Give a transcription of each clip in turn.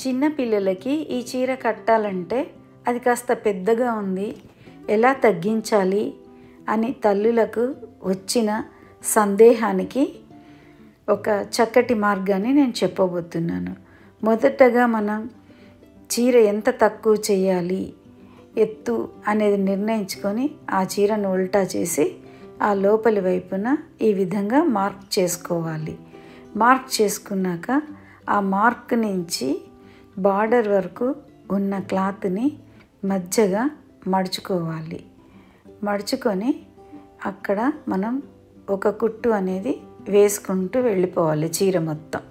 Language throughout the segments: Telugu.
చిన్న పిల్లలకి ఈ చీర కట్టాలంటే అది కాస్త పెద్దగా ఉంది, ఎలా తగ్గించాలి అని తల్లులకు వచ్చిన సందేహానికి ఒక చక్కటి మార్గాన్ని నేను చెప్పబోతున్నాను. మొదటగా మనం చీర ఎంత తక్కువ చేయాలి ఎత్తు అనేది నిర్ణయించుకొని ఆ చీరను ఉల్టా చేసి ఆ లోపలి వైపున ఈ విధంగా మార్క్ చేసుకోవాలి. మార్క్ చేసుకున్నాక ఆ మార్క్ నుంచి బార్డర్ వరకు ఉన్న క్లాత్ని మధ్యగా మడుచుకోవాలి. మడుచుకొని అక్కడ మనం ఒక కుట్టు అనేది వేసుకుంటూ వెళ్ళిపోవాలి. చీర మొత్తం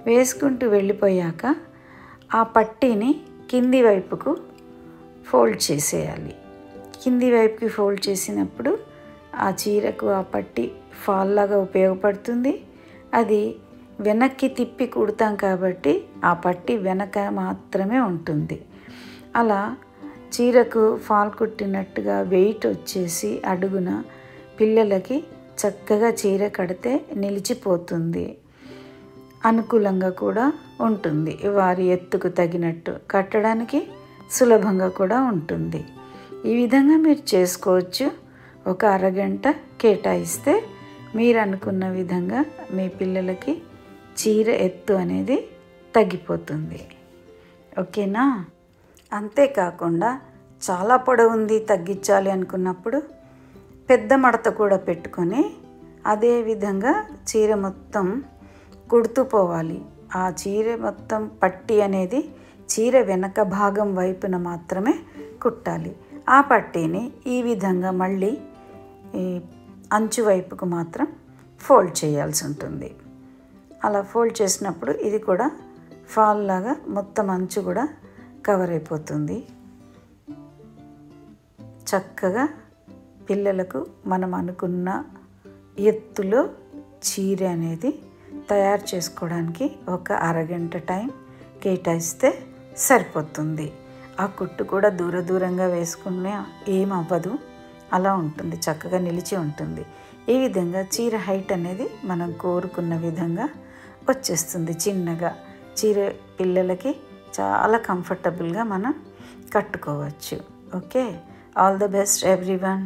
వేసుకుంటూ వెళ్ళిపోయాక ఆ పట్టీని కింది వైపుకు ఫోల్డ్ చేసేయాలి. కింది వైపుకి ఫోల్డ్ చేసినప్పుడు ఆ చీరకు ఆ పట్టీ ఫాల్ లాగా ఉపయోగపడుతుంది. అది వెనక్కి తిప్పి కుడతాం కాబట్టి ఆ పట్టీ వెనక మాత్రమే ఉంటుంది. అలా చీరకు ఫాల్ కుట్టినట్టుగా వెయిట్ వచ్చేసి అడుగున పిల్లలకి చక్కగా చీర కడితే నిలిచిపోతుంది. అనుకూలంగా కూడా ఉంటుంది. వారి ఎత్తుకు తగినట్టు కట్టడానికి సులభంగా కూడా ఉంటుంది. ఈ విధంగా మీరు చేసుకోవచ్చు. ఒక అరగంట కేటాయిస్తే మీరు అనుకున్న విధంగా మీ పిల్లలకి చీర ఎత్తు అనేది తగ్గిపోతుంది. ఓకేనా? అంతేకాకుండా చాలా పొడవు ఉంది తగ్గించాలి అనుకున్నప్పుడు పెద్ద మడత కూడా పెట్టుకొని అదే విధంగా చీర మొత్తం కుడుతూ పోవాలి. ఆ చీర మొత్తం పట్టీ అనేది చీర వెనక భాగం వైపున మాత్రమే కుట్టాలి. ఆ పట్టీని ఈ విధంగా మళ్ళీ అంచు వైపుకు మాత్రం ఫోల్డ్ చేయాల్సి ఉంటుంది. అలా ఫోల్డ్ చేసినప్పుడు ఇది కూడా ఫాల్ లాగా మొత్తం అంచు కూడా కవర్ అయిపోతుంది. చక్కగా పిల్లలకు మనం అనుకున్న ఎత్తులో చీర అనేది తయారు చేసుకోవడానికి ఒక అరగంట టైం కేటాయిస్తే సరిపోతుంది. ఆ కుట్టు కూడా దూరంగా వేసుకునే ఏమవ్వదు, అలా ఉంటుంది, చక్కగా నిలిచి ఉంటుంది. ఈ విధంగా చీర హైట్ అనేది మనం కోరుకున్న విధంగా వచ్చేస్తుంది. చిన్నగా చీర పిల్లలకి చాలా కంఫర్టబుల్గా మనం కట్టుకోవచ్చు. Okay, all the best everyone.